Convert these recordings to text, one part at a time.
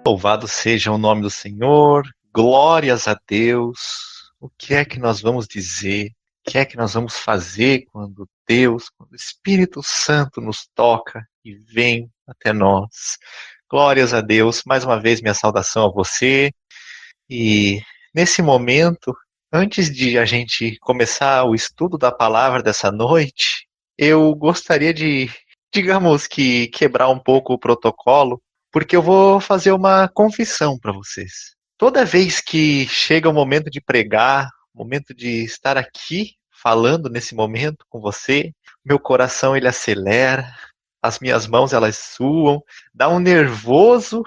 Louvado seja o nome do Senhor, glórias a Deus. O que é que nós vamos dizer? O que é que nós vamos fazer quando Deus, quando o Espírito Santo nos toca e vem até nós? Glórias a Deus. Mais uma vez, minha saudação a você. E nesse momento, antes de a gente começar o estudo da palavra dessa noite, eu gostaria de, digamos que, quebrar um pouco o protocolo, porque eu vou fazer uma confissão para vocês. Toda vez que chega o momento de pregar, o momento de estar aqui falando nesse momento com você, meu coração ele acelera, as minhas mãos elas suam, dá um nervoso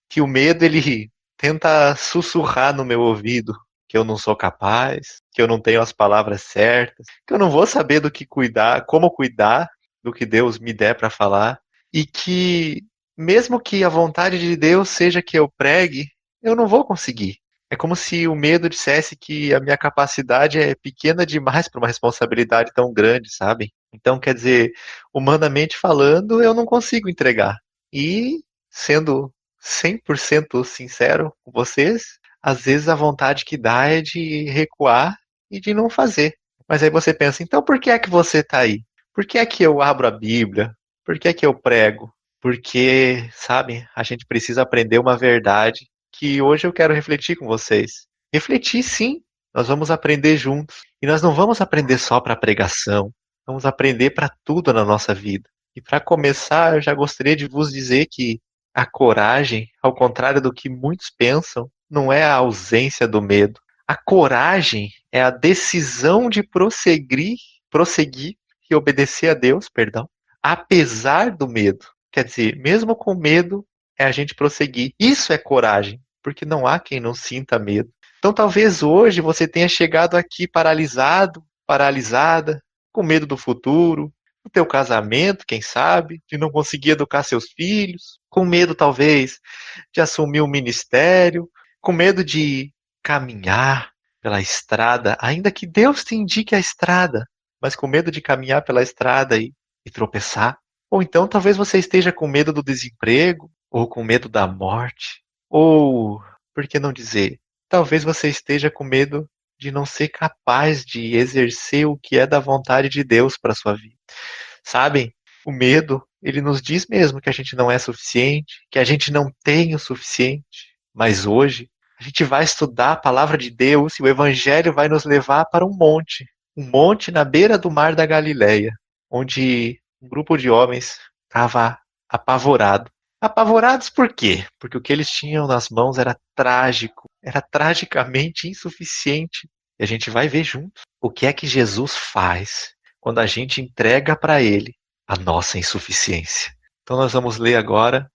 que o medo ele tenta sussurrar no meu ouvido que eu não sou capaz, que eu não tenho as palavras certas, que eu não vou saber do que cuidar, como cuidar do que Deus me der para falar e que mesmo que a vontade de Deus seja que eu pregue, eu não vou conseguir. É como se o medo dissesse que a minha capacidade é pequena demais para uma responsabilidade tão grande, sabe? Então, quer dizer, humanamente falando, eu não consigo entregar. E, sendo 100% sincero com vocês, às vezes a vontade que dá é de recuar e de não fazer. Mas aí você pensa, então por que é que você está aí? Por que é que eu abro a Bíblia? Por que é que eu prego? Porque, sabe, a gente precisa aprender uma verdade que hoje eu quero refletir com vocês. Refletir, sim, nós vamos aprender juntos. E nós não vamos aprender só para pregação, vamos aprender para tudo na nossa vida. E para começar, eu já gostaria de vos dizer que a coragem, ao contrário do que muitos pensam, não é a ausência do medo. A coragem é a decisão de prosseguir e obedecer a Deus, perdão, apesar do medo. Quer dizer, mesmo com medo, é a gente prosseguir. Isso é coragem, porque não há quem não sinta medo. Então, talvez hoje você tenha chegado aqui paralisado, paralisada, com medo do futuro, do teu casamento, quem sabe, de não conseguir educar seus filhos, com medo talvez de assumir um ministério, com medo de caminhar pela estrada, ainda que Deus te indique a estrada, mas com medo de caminhar pela estrada e tropeçar. Ou então talvez você esteja com medo do desemprego, ou com medo da morte, ou, por que não dizer, talvez você esteja com medo de não ser capaz de exercer o que é da vontade de Deus para sua vida. Sabem? O medo, ele nos diz mesmo que a gente não é suficiente, que a gente não tem o suficiente. Mas hoje, a gente vai estudar a palavra de Deus e o evangelho vai nos levar para um monte na beira do mar da Galileia, onde um grupo de homens estava apavorado. Apavorados por quê? Porque o que eles tinham nas mãos era trágico, era tragicamente insuficiente. E a gente vai ver juntos o que é que Jesus faz quando a gente entrega para Ele a nossa insuficiência. Então nós vamos ler agora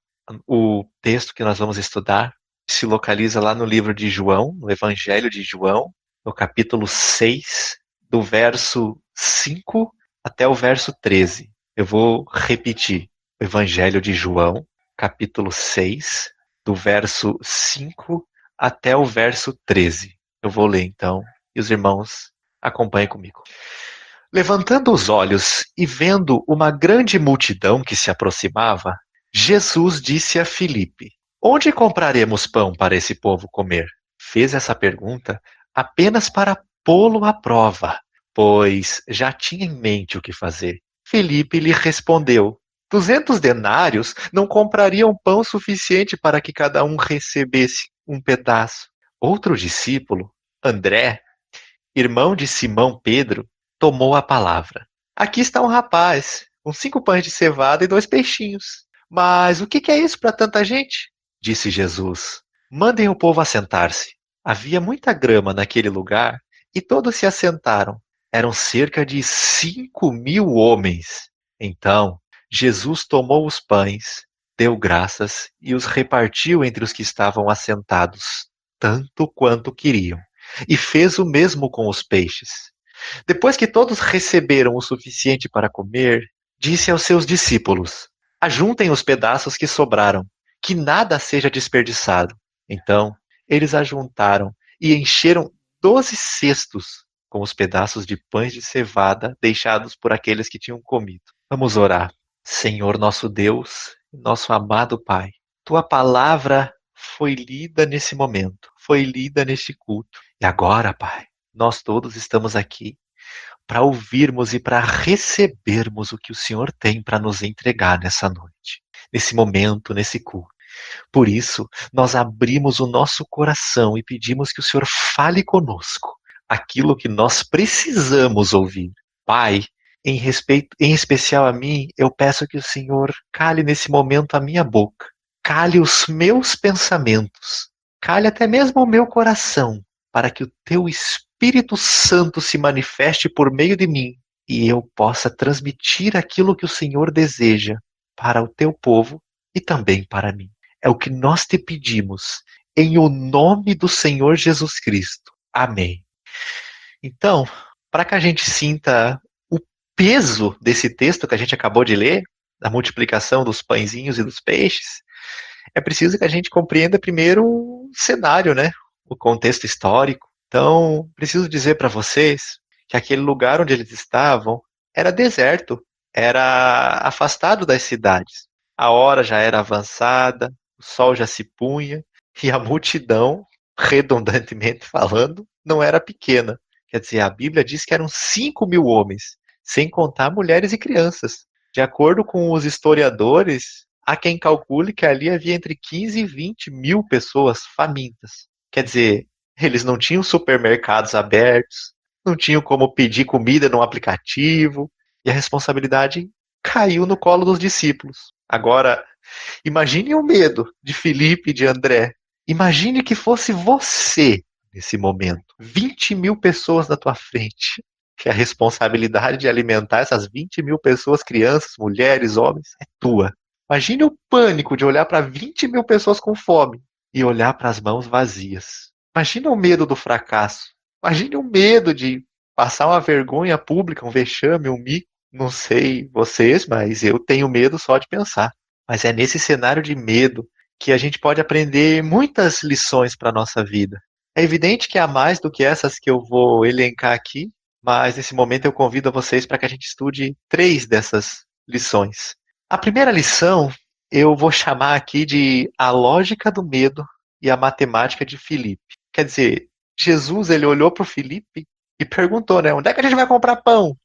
o texto que nós vamos estudar, se localiza lá no livro de João, no Evangelho de João, no capítulo 6, do verso 5 até o verso 13. Eu vou repetir. O Evangelho de João, capítulo 6, do verso 5 até o verso 13. Eu vou ler então, e os irmãos acompanhem comigo. Levantando os olhos e vendo uma grande multidão que se aproximava, Jesus disse a Filipe: Onde compraremos pão para esse povo comer? Fez essa pergunta apenas para pô-lo à prova, pois já tinha em mente o que fazer. Filipe lhe respondeu: 200 denários não comprariam pão suficiente para que cada um recebesse um pedaço. Outro discípulo, André, irmão de Simão Pedro, tomou a palavra. Aqui está um rapaz, com 5 pães de cevada e 2 peixinhos. Mas o que é isso para tanta gente? Disse Jesus. Mandem o povo assentar-se. Havia muita grama naquele lugar e todos se assentaram. Eram cerca de 5.000 homens. Então, Jesus tomou os pães, deu graças e os repartiu entre os que estavam assentados, tanto quanto queriam. E fez o mesmo com os peixes. Depois que todos receberam o suficiente para comer, disse aos seus discípulos: Ajuntem os pedaços que sobraram, que nada seja desperdiçado. Então, eles ajuntaram e encheram 12 cestos com os pedaços de pães de cevada deixados por aqueles que tinham comido. Vamos orar. Senhor nosso Deus, nosso amado Pai, tua palavra foi lida nesse momento, foi lida neste culto. E agora, Pai, nós todos estamos aqui para ouvirmos e para recebermos o que o Senhor tem para nos entregar nessa noite, nesse momento, nesse culto. Por isso, nós abrimos o nosso coração e pedimos que o Senhor fale conosco aquilo que nós precisamos ouvir. Pai, em especial a mim, eu peço que o Senhor cale nesse momento a minha boca, cale os meus pensamentos, cale até mesmo o meu coração, para que o teu Espírito Santo se manifeste por meio de mim e eu possa transmitir aquilo que o Senhor deseja para o teu povo e também para mim. É o que nós te pedimos, em o nome do Senhor Jesus Cristo. Amém. Então, para que a gente sinta o peso desse texto que a gente acabou de ler, da multiplicação dos pãezinhos e dos peixes, é preciso que a gente compreenda primeiro o cenário, né? O contexto histórico. Então, preciso dizer para vocês que aquele lugar onde eles estavam era deserto, era afastado das cidades. A hora já era avançada, o sol já se punha e a multidão, redundantemente falando, não era pequena. Quer dizer, a Bíblia diz que eram 5.000 homens, sem contar mulheres e crianças. De acordo com os historiadores, há quem calcule que ali havia entre 15 e 20 mil pessoas famintas. Quer dizer, eles não tinham supermercados abertos, não tinham como pedir comida num aplicativo, e a responsabilidade caiu no colo dos discípulos. Agora, imagine o medo de Filipe e de André. Imagine que fosse você nesse momento. 20.000 pessoas na tua frente. Que a responsabilidade de alimentar essas 20.000 pessoas, crianças, mulheres, homens, é tua. Imagine o pânico de olhar para 20.000 pessoas com fome e olhar para as mãos vazias. Imagine o medo do fracasso. Imagine o medo de passar uma vergonha pública, um vexame, um mico. Não sei vocês, mas eu tenho medo só de pensar. Mas é nesse cenário de medo que a gente pode aprender muitas lições para a nossa vida. É evidente que há mais do que essas que eu vou elencar aqui, mas nesse momento eu convido a vocês para que a gente estude 3 dessas lições. A primeira lição eu vou chamar aqui de a lógica do medo e a matemática de Filipe. Quer dizer, Jesus ele olhou para o Filipe e perguntou, né, onde é que a gente vai comprar pão?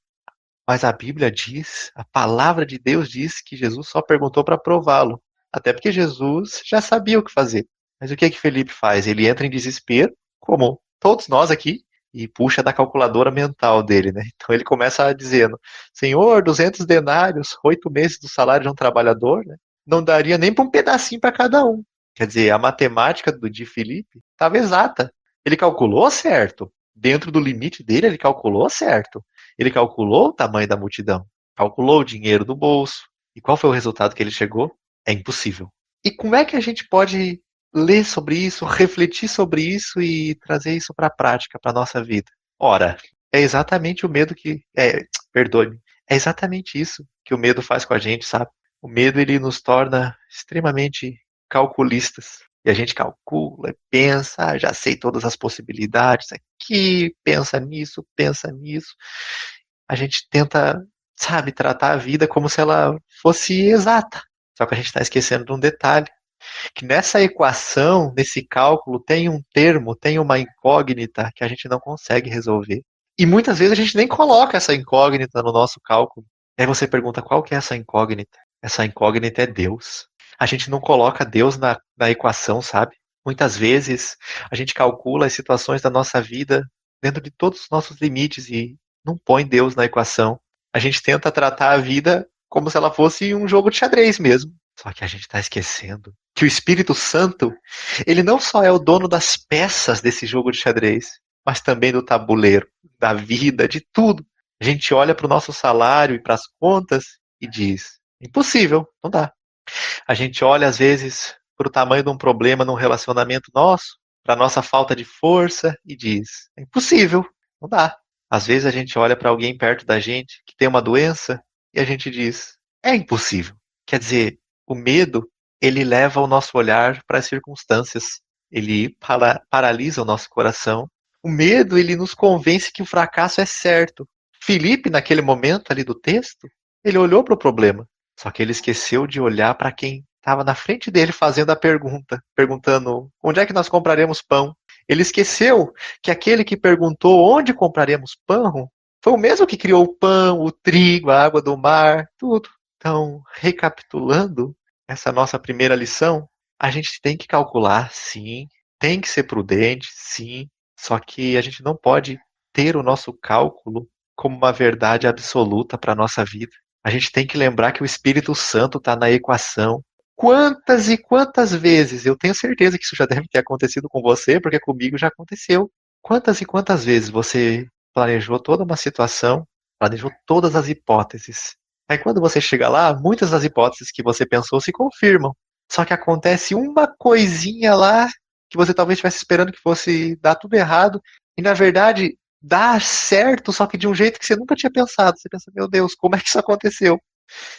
Mas a Bíblia diz, a palavra de Deus diz que Jesus só perguntou para prová-lo. Até porque Jesus já sabia o que fazer. Mas o que é que Felipe faz? Ele entra em desespero, como todos nós aqui, e puxa da calculadora mental dele, né? Então ele começa dizendo, Senhor, 200 denários, 8 meses do salário de um trabalhador, né? Não daria nem para um pedacinho para cada um. Quer dizer, a matemática de Felipe estava exata. Ele calculou certo. Dentro do limite dele, ele calculou certo. Ele calculou o tamanho da multidão, calculou o dinheiro do bolso. E qual foi o resultado que ele chegou? É impossível. E como é que a gente pode ler sobre isso, refletir sobre isso e trazer isso para a prática, para a nossa vida? Ora, é exatamente o medo que... perdoe-me. É exatamente isso que o medo faz com a gente, sabe? O medo, ele nos torna extremamente calculistas. E a gente calcula, pensa, já sei todas as possibilidades aqui, pensa nisso, pensa nisso. A gente tenta, sabe, tratar a vida como se ela fosse exata. Só que a gente está esquecendo de um detalhe, que nessa equação, nesse cálculo, tem um termo, tem uma incógnita que a gente não consegue resolver. E muitas vezes a gente nem coloca essa incógnita no nosso cálculo. E aí você pergunta, qual que é essa incógnita? Essa incógnita é Deus. A gente não coloca Deus na equação, sabe? Muitas vezes a gente calcula as situações da nossa vida dentro de todos os nossos limites e não põe Deus na equação. A gente tenta tratar a vida como se ela fosse um jogo de xadrez mesmo. Só que a gente está esquecendo que o Espírito Santo, ele não só é o dono das peças desse jogo de xadrez, mas também do tabuleiro, da vida, de tudo. A gente olha para o nosso salário e para as contas e diz: impossível, não dá. A gente olha, às vezes, para o tamanho de um problema num relacionamento nosso, para a nossa falta de força e diz: é impossível, não dá. Às vezes a gente olha para alguém perto da gente que tem uma doença e a gente diz: é impossível. Quer dizer, o medo, ele leva o nosso olhar para as circunstâncias. Ele paralisa o nosso coração. O medo, ele nos convence que o fracasso é certo. Filipe, naquele momento ali do texto, ele olhou para o problema. Só que ele esqueceu de olhar para quem estava na frente dele fazendo a pergunta, perguntando onde é que nós compraremos pão. Ele esqueceu que aquele que perguntou onde compraremos pão foi o mesmo que criou o pão, o trigo, a água do mar, tudo. Então, recapitulando essa nossa primeira lição, a gente tem que calcular, sim, tem que ser prudente, sim, só que a gente não pode ter o nosso cálculo como uma verdade absoluta para a nossa vida. A gente tem que lembrar que o Espírito Santo está na equação. Quantas e quantas vezes, eu tenho certeza que isso já deve ter acontecido com você, porque comigo já aconteceu. Quantas e quantas vezes você planejou toda uma situação, planejou todas as hipóteses. Aí quando você chega lá, muitas das hipóteses que você pensou se confirmam. Só que acontece uma coisinha lá que você talvez estivesse esperando que fosse dar tudo errado, e na verdade dá certo, só que de um jeito que você nunca tinha pensado. Você pensa, meu Deus, como é que isso aconteceu?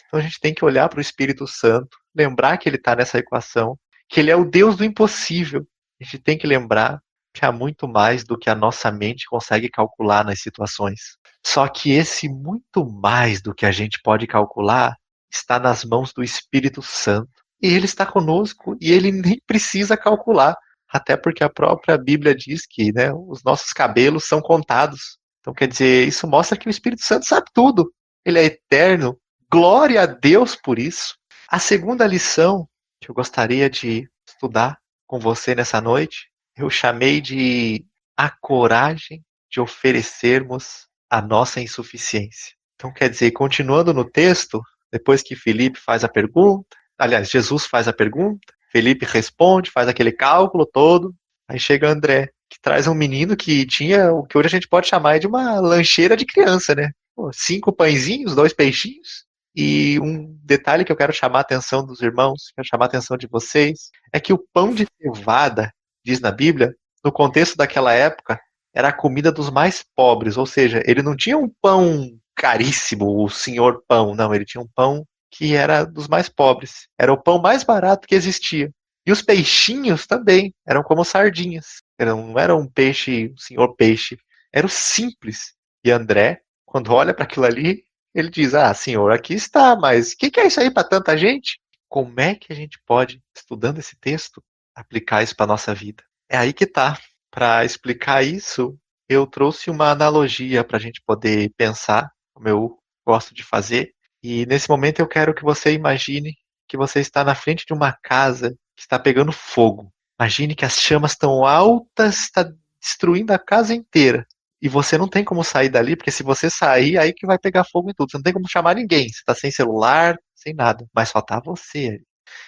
Então a gente tem que olhar para o Espírito Santo, lembrar que ele está nessa equação, que ele é o Deus do impossível. A gente tem que lembrar que há muito mais do que a nossa mente consegue calcular nas situações. Só que esse muito mais do que a gente pode calcular está nas mãos do Espírito Santo. E ele está conosco e ele nem precisa calcular. Até porque a própria Bíblia diz que, né, os nossos cabelos são contados. Então, quer dizer, isso mostra que o Espírito Santo sabe tudo. Ele é eterno. Glória a Deus por isso. A segunda lição que eu gostaria de estudar com você nessa noite, eu chamei de a coragem de oferecermos a nossa insuficiência. Então, quer dizer, continuando no texto, depois que Felipe faz a pergunta, aliás, Jesus faz a pergunta, Felipe responde, faz aquele cálculo todo, aí chega André, que traz um menino que tinha o que hoje a gente pode chamar de uma lancheira de criança, né? Pô, 5 pãezinhos, 2 peixinhos. E um detalhe que eu quero chamar a atenção dos irmãos, quero chamar a atenção de vocês, é que o pão de cevada, diz na Bíblia, no contexto daquela época, era a comida dos mais pobres, ou seja, ele não tinha um pão caríssimo, o senhor pão, não, ele tinha um pão que era dos mais pobres, era o pão mais barato que existia. E os peixinhos também, eram como sardinhas, não era um peixe, um senhor peixe, era o simples. E André, quando olha para aquilo ali, ele diz: ah, senhor, aqui está, mas o que é isso aí para tanta gente? Como é que a gente pode, estudando esse texto, aplicar isso para a nossa vida? É aí que está. Para explicar isso, eu trouxe uma analogia para a gente poder pensar, como eu gosto de fazer. E nesse momento eu quero que você imagine que você está na frente de uma casa que está pegando fogo. Imagine que as chamas estão altas, está destruindo a casa inteira. E você não tem como sair dali, porque se você sair, aí que vai pegar fogo em tudo. Você não tem como chamar ninguém. Você está sem celular, sem nada. Mas só tá você.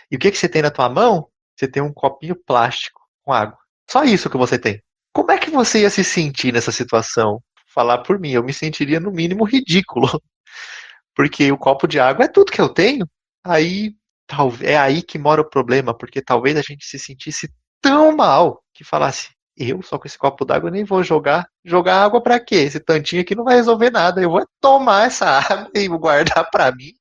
E o que você tem na tua mão? Você tem um copinho plástico com água. Só isso que você tem. Como é que você ia se sentir nessa situação? Falar por mim, eu me sentiria no mínimo ridículo. Porque o copo de água é tudo que eu tenho. Aí, é aí que mora o problema, porque talvez a gente se sentisse tão mal que falasse: eu só com esse copo d'água nem vou jogar. Jogar água pra quê? Esse tantinho aqui não vai resolver nada. Eu vou tomar essa água e vou guardar pra mim.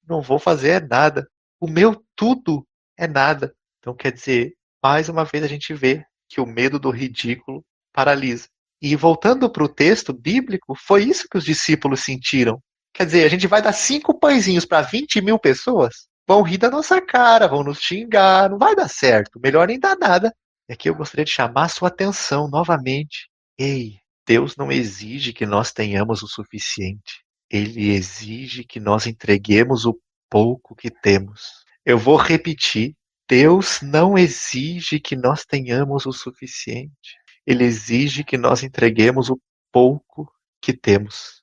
Não vou fazer nada. O meu tudo é nada. Então, quer dizer, mais uma vez a gente vê que o medo do ridículo paralisa. E voltando para o texto bíblico, foi isso que os discípulos sentiram. Quer dizer, a gente vai dar 5 pãezinhos para 20 mil pessoas? Vão rir da nossa cara, vão nos xingar, não vai dar certo. Melhor nem dar nada. E aqui eu gostaria de chamar a sua atenção novamente. Ei, Deus não exige que nós tenhamos o suficiente. Ele exige que nós entreguemos o pouco que temos. Eu vou repetir. Deus não exige que nós tenhamos o suficiente. Ele exige que nós entreguemos o pouco que temos.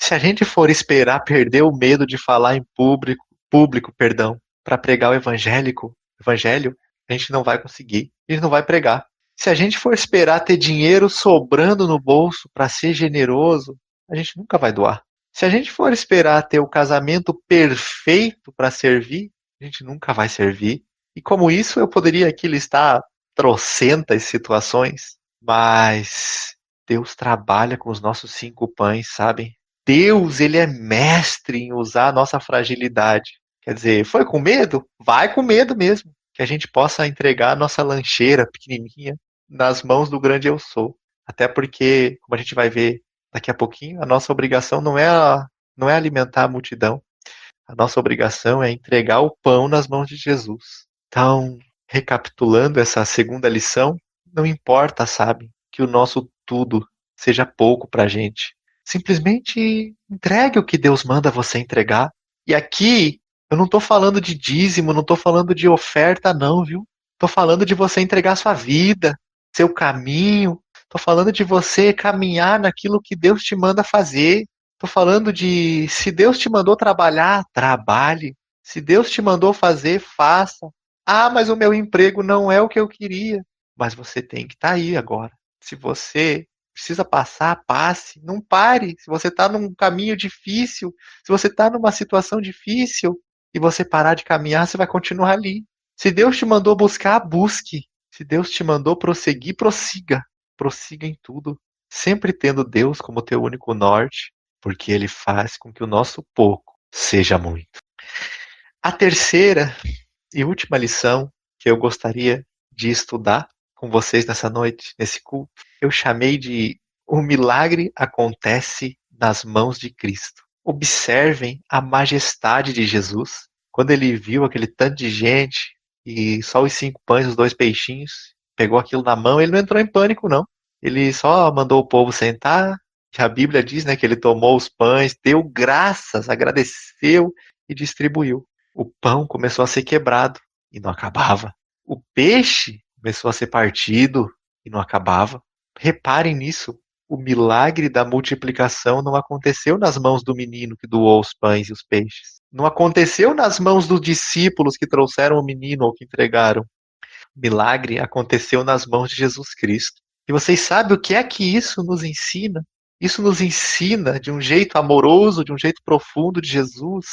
Se a gente for esperar perder o medo de falar em público, perdão, para pregar evangelho, a gente não vai conseguir. A gente não vai pregar. Se a gente for esperar ter dinheiro sobrando no bolso para ser generoso, a gente nunca vai doar. Se a gente for esperar ter o casamento perfeito para servir, a gente nunca vai servir. E como isso, eu poderia aqui listar trocentas situações, mas Deus trabalha com os nossos 5 pães, sabem? Deus, ele é mestre em usar a nossa fragilidade. Quer dizer, foi com medo? Vai com medo mesmo. Que a gente possa entregar a nossa lancheira pequenininha nas mãos do grande eu sou. Até porque, como a gente vai ver daqui a pouquinho, a nossa obrigação não é alimentar a multidão. A nossa obrigação é entregar o pão nas mãos de Jesus. Então, recapitulando essa segunda lição, não importa, sabe, que o nosso tudo seja pouco para a gente. Simplesmente entregue o que Deus manda você entregar. E aqui, eu não estou falando de dízimo, não estou falando de oferta, não, viu? Estou falando de você entregar sua vida, seu caminho. Estou falando de você caminhar naquilo que Deus te manda fazer. Estou falando de se Deus te mandou trabalhar, trabalhe. Se Deus te mandou fazer, faça. Ah, mas o meu emprego não é o que eu queria. Mas você tem que estar aí agora. Se você precisa passar, passe. Não pare. Se você está num caminho difícil, se você está numa situação difícil e você parar de caminhar, você vai continuar ali. Se Deus te mandou buscar, busque. Se Deus te mandou prosseguir, prossiga. Prossiga em tudo. Sempre tendo Deus como teu único norte, porque Ele faz com que o nosso pouco seja muito. A terceira e última lição que eu gostaria de estudar com vocês nessa noite, nesse culto, eu chamei de o milagre acontece nas mãos de Cristo. Observem a majestade de Jesus. Quando ele viu aquele tanto de gente e só os 5 pães e os 2 peixinhos, pegou aquilo na mão, ele não entrou em pânico, não. Ele só mandou o povo sentar, que a Bíblia diz, né, que ele tomou os pães, deu graças, agradeceu e distribuiu. O pão começou a ser quebrado e não acabava. O peixe começou a ser partido e não acabava. Reparem nisso. O milagre da multiplicação não aconteceu nas mãos do menino que doou os pães e os peixes. Não aconteceu nas mãos dos discípulos que trouxeram o menino ou que entregaram. O milagre aconteceu nas mãos de Jesus Cristo. E vocês sabem o que é que isso nos ensina? Isso nos ensina de um jeito amoroso, de um jeito profundo de Jesus,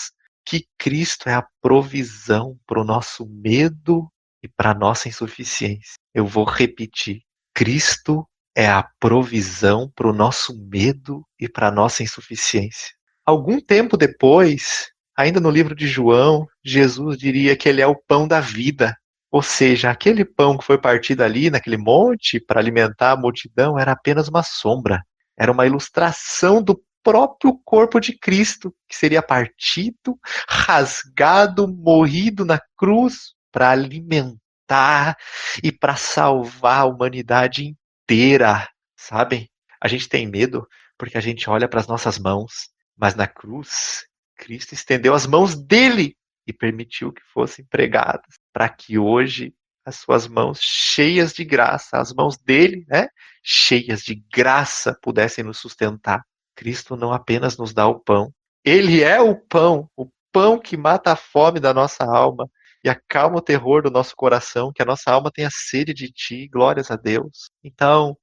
que Cristo é a provisão para o nosso medo e para a nossa insuficiência. Eu vou repetir. Cristo é a provisão para o nosso medo e para a nossa insuficiência. Algum tempo depois, ainda no livro de João, Jesus diria que ele é o pão da vida. Ou seja, aquele pão que foi partido ali naquele monte para alimentar a multidão era apenas uma sombra. Era uma ilustração do próprio corpo de Cristo, que seria partido, rasgado, morrido na cruz para alimentar e para salvar a humanidade inteira, sabem? A gente tem medo porque a gente olha para as nossas mãos, mas na cruz, Cristo estendeu as mãos dele e permitiu que fossem pregadas, para que hoje as suas mãos cheias de graça, as mãos dele, né, cheias de graça, pudessem nos sustentar. Cristo não apenas nos dá o pão, ele é o pão que mata a fome da nossa alma e acalma o terror do nosso coração, que a nossa alma tenha sede de ti, glórias a Deus. Então,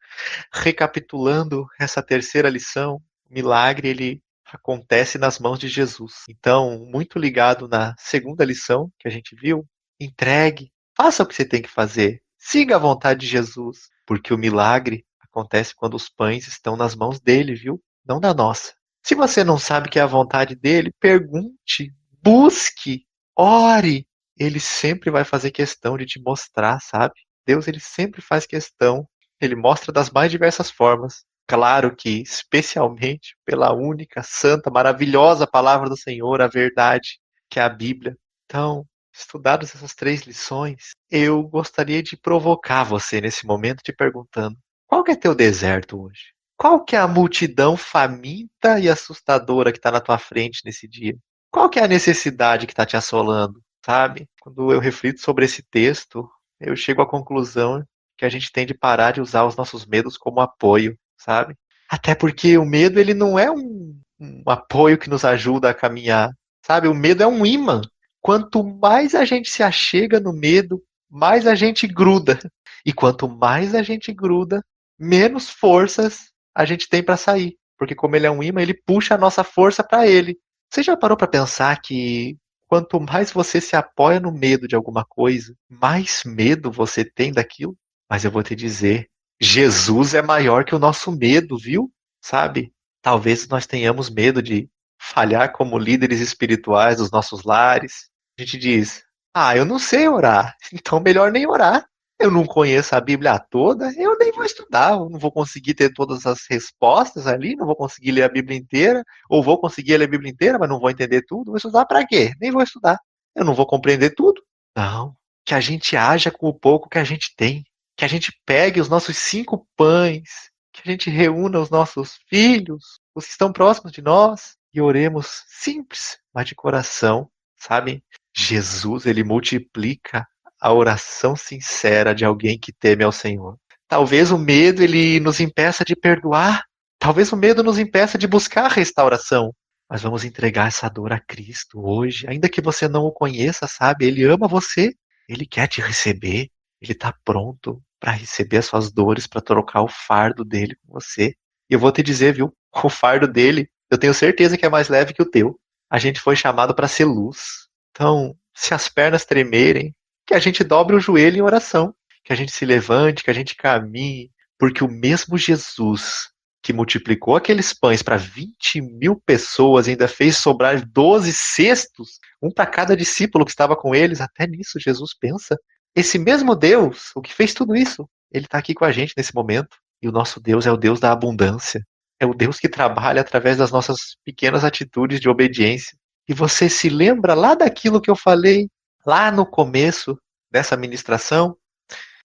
recapitulando essa terceira lição, o milagre ele acontece nas mãos de Jesus. Então, muito ligado na segunda lição que a gente viu, entregue, faça o que você tem que fazer, siga a vontade de Jesus, porque o milagre acontece quando os pães estão nas mãos dele, viu? Não na nossa. Se você não sabe que é a vontade dele, pergunte, busque, ore. Ele sempre vai fazer questão de te mostrar, sabe? Deus ele sempre faz questão. Ele mostra das mais diversas formas. Claro que, especialmente pela única, santa, maravilhosa palavra do Senhor, a verdade, que é a Bíblia. Então, estudadas essas 3 lições, eu gostaria de provocar você nesse momento te perguntando: qual que é teu deserto hoje? Qual que é a multidão faminta e assustadora que está na tua frente nesse dia? Qual que é a necessidade que está te assolando, sabe? Quando eu reflito sobre esse texto, eu chego à conclusão que a gente tem de parar de usar os nossos medos como apoio, sabe? Até porque o medo ele não é um apoio que nos ajuda a caminhar, sabe? O medo é um imã. Quanto mais a gente se achega no medo, mais a gente gruda. E quanto mais a gente gruda, menos forças a gente tem para sair. Porque como ele é um imã, ele puxa a nossa força para ele. Você já parou para pensar que quanto mais você se apoia no medo de alguma coisa, mais medo você tem daquilo? Mas eu vou te dizer, Jesus é maior que o nosso medo, viu? Sabe? Talvez nós tenhamos medo de falhar como líderes espirituais dos nossos lares. A gente diz: ah, eu não sei orar, então melhor nem orar. Eu não conheço a Bíblia toda, eu nem vou estudar, eu não vou conseguir ter todas as respostas ali, não vou conseguir ler a Bíblia inteira, ou vou conseguir ler a Bíblia inteira, mas não vou entender tudo. Vou estudar para quê? Nem vou estudar. Eu não vou compreender tudo. Não. Que a gente haja com o pouco que a gente tem. Que a gente pegue os nossos 5 pães, que a gente reúna os nossos filhos, os que estão próximos de nós, e oremos simples, mas de coração, sabe? Jesus, ele multiplica a oração sincera de alguém que teme ao Senhor. Talvez o medo ele nos impeça de perdoar, talvez o medo nos impeça de buscar a restauração, mas vamos entregar essa dor a Cristo hoje, ainda que você não o conheça, sabe? Ele ama você, ele quer te receber, ele está pronto para receber as suas dores, para trocar o fardo dele com você. E eu vou te dizer, viu? O fardo dele, eu tenho certeza que é mais leve que o teu. A gente foi chamado para ser luz. Então, se as pernas tremerem, que a gente dobre o joelho em oração, que a gente se levante, que a gente caminhe, porque o mesmo Jesus que multiplicou aqueles pães para 20.000 pessoas e ainda fez sobrar 12 cestos, um para cada discípulo que estava com eles, até nisso Jesus pensa. Esse mesmo Deus, o que fez tudo isso, ele está aqui com a gente nesse momento. E o nosso Deus é o Deus da abundância. É o Deus que trabalha através das nossas pequenas atitudes de obediência. E você se lembra lá daquilo que eu falei lá no começo dessa ministração,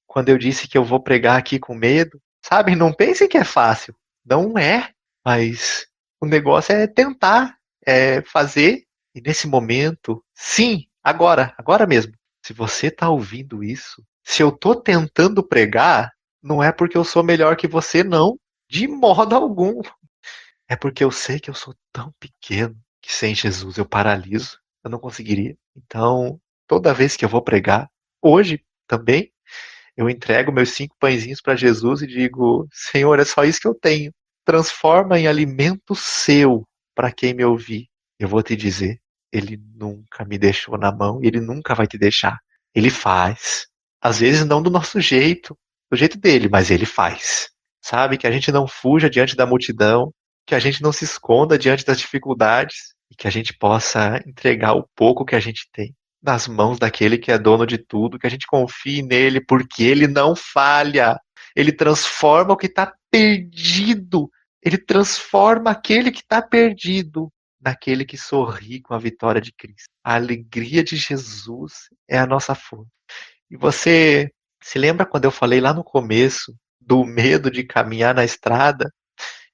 quando eu disse que eu vou pregar aqui com medo? Sabe, não pensem que é fácil. Não é, mas o negócio é tentar, é fazer. E nesse momento, sim, agora mesmo. Se você está ouvindo isso, se eu estou tentando pregar, não é porque eu sou melhor que você, não. De modo algum. É porque eu sei que eu sou tão pequeno que sem Jesus eu paraliso. Eu não conseguiria. Então, toda vez que eu vou pregar, hoje também, eu entrego meus 5 pãezinhos para Jesus e digo: Senhor, é só isso que eu tenho. Transforma em alimento seu para quem me ouvir. Eu vou te dizer, ele nunca me deixou na mão e ele nunca vai te deixar. Ele faz. Às vezes não do nosso jeito, do jeito dele, mas ele faz. Sabe? Que a gente não fuja diante da multidão, que a gente não se esconda diante das dificuldades e que a gente possa entregar o pouco que a gente tem nas mãos daquele que é dono de tudo, que a gente confie nele, porque ele não falha. Ele transforma o que está perdido. Ele transforma aquele que está perdido naquele que sorri com a vitória de Cristo. A alegria de Jesus é a nossa fonte. E você se lembra quando eu falei lá no começo do medo de caminhar na estrada?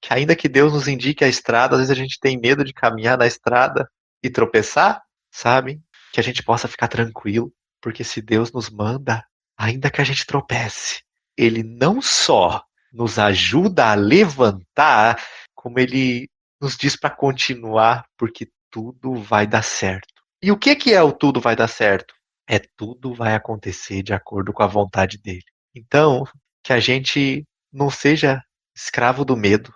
Que ainda que Deus nos indique a estrada, às vezes a gente tem medo de caminhar na estrada e tropeçar, sabe? Que a gente possa ficar tranquilo, porque se Deus nos manda, ainda que a gente tropece, Ele não só nos ajuda a levantar, como Ele nos diz para continuar, porque tudo vai dar certo. E o que é o tudo vai dar certo? É tudo vai acontecer de acordo com a vontade dele. Então, que a gente não seja escravo do medo,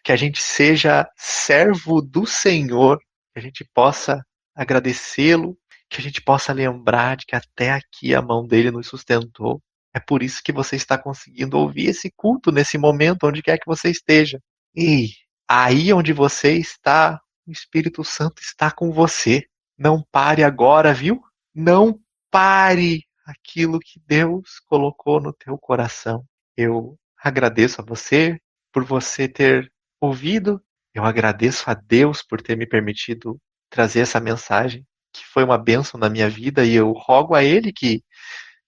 que a gente seja servo do Senhor, que a gente possa agradecê-lo, que a gente possa lembrar de que até aqui a mão dele nos sustentou. É por isso que você está conseguindo ouvir esse culto nesse momento, onde quer que você esteja. E aí onde você está, o Espírito Santo está com você. Não pare agora, viu? Não pare aquilo que Deus colocou no teu coração. Eu agradeço a você por você ter ouvido. Eu agradeço a Deus por ter me permitido trazer essa mensagem, que foi uma bênção na minha vida, e eu rogo a Ele que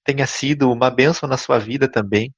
tenha sido uma bênção na sua vida também.